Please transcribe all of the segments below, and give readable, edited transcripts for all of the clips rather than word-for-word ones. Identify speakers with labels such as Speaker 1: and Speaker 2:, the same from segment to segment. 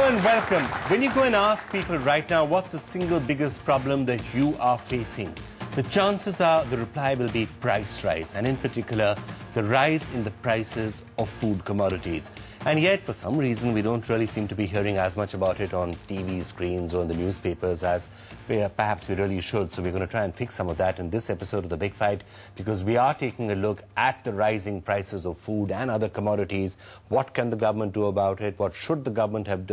Speaker 1: Hello and welcome. When you go and ask people right now what's the single biggest problem that you are facing, the chances are the reply will be price rise, and in particular the rise in the prices of food commodities. And yet for some reason we don't really seem to be hearing as much about it on TV screens or in the newspapers as perhaps we really should. So we're going to try and fix some of that in this episode of The Big Fight, because we are taking a look at the rising prices of food and other commodities. What can the government do about it? What should the government have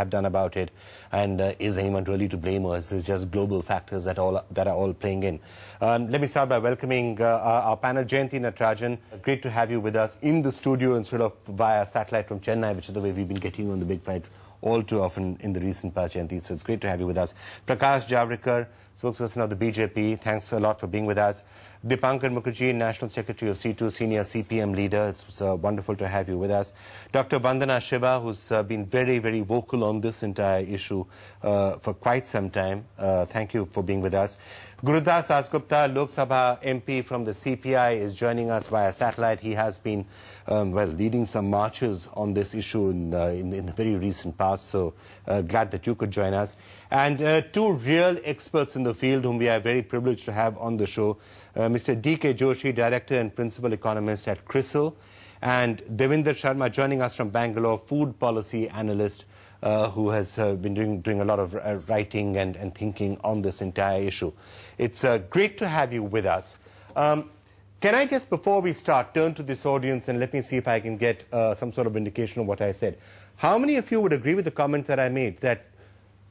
Speaker 1: done about it? And is anyone really to blame, or is this just global factors that are all playing in? Let me start by welcoming our panel. Jayanti Natarajan, great to have you with us in the studio instead of via satellite from Chennai, which is the way we've been getting you on The Big Fight all too often in the recent past, Jayanti. So it's great to have you with us. Prakash Javadekar, spokesperson of the BJP, thanks a lot for being with us. Dipankar Mukherjee, National Secretary of C2, Senior CPM Leader, it's wonderful to have you with us. Dr. Vandana Shiva, who's been very, very vocal on this entire issue for quite some time. Thank you for being with us. Gurudas Dasgupta, Lok Sabha MP from the CPI, is joining us via satellite. He has been, leading some marches on this issue in the very recent past, so glad that you could join us. And two real experts in the field whom we are very privileged to have on the show, Mr. D.K. Joshi, Director and Principal Economist at CRISIL, and Devinder Sharma joining us from Bangalore, Food Policy Analyst, who has been doing a lot of writing and thinking on this entire issue. It's great to have you with us. Can I just, before we start, turn to this audience and let me see if I can get some sort of indication of what I said. How many of you would agree with the comment that I made, that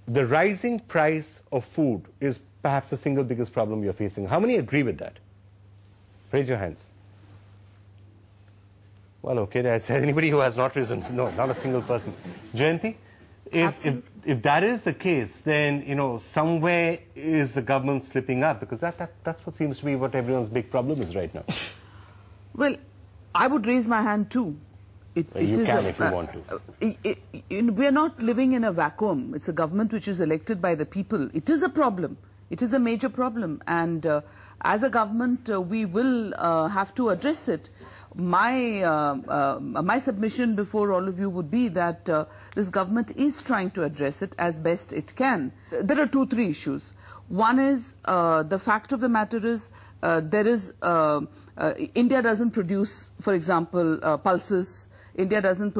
Speaker 1: the rising price of food is perhaps the single biggest problem you're facing? How many agree with that? Raise your hands. Well, okay, that's anybody who has not risen. No, not a single person. Jayanti, if that is the case, then, you know, somewhere is the government slipping up, because that's what seems to be what everyone's big problem is right now.
Speaker 2: Well, I would raise my hand too.
Speaker 1: You can if you want to.
Speaker 2: We are not living in a vacuum. It's a government which is elected by the people. It is a problem. It is a major problem. And as a government, we will have to address it. My submission before all of you would be that this government is trying to address it as best it can. There are three issues. One is, the fact of the matter is, India doesn't produce, for example, pulses. India doesn't,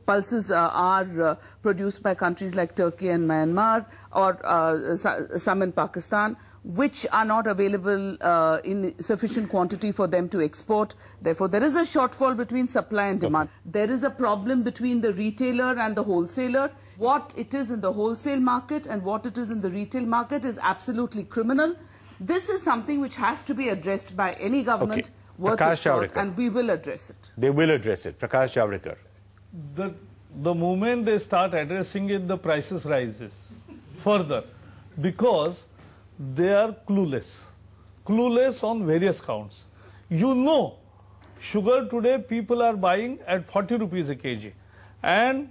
Speaker 2: pulses are produced by countries like Turkey and Myanmar, or some in Pakistan, which are not available in sufficient quantity for them to export. Therefore, there is a shortfall between supply and demand. Okay. There is a problem between the retailer and the wholesaler. What it is in the wholesale market and what it is in the retail market is absolutely criminal. This is something which has to be addressed by any government. Okay.
Speaker 1: Prakash Javadekar.
Speaker 2: And we will address it.
Speaker 1: They will address it. Prakash Javadekar.
Speaker 3: The moment they start addressing it, the prices rises further, because they are clueless on various counts. You know, sugar today people are buying at 40 rupees a kg, and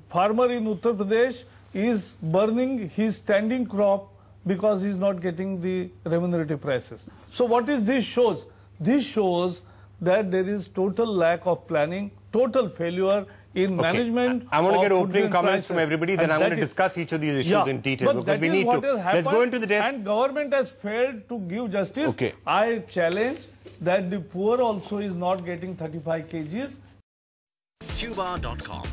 Speaker 3: farmer in Uttar Pradesh is burning his standing crop because he is not getting the remunerative prices. So what is this shows? This shows that there is total lack of planning, total failure in management.
Speaker 1: I want to get opening comments from everybody, then I'm going to discuss each of these issues in detail, because we need to. Let's go into the depth.
Speaker 3: And government has failed to give justice.
Speaker 1: Okay.
Speaker 3: I challenge that the poor also is not getting 35 kgs.
Speaker 4: Tuba.com,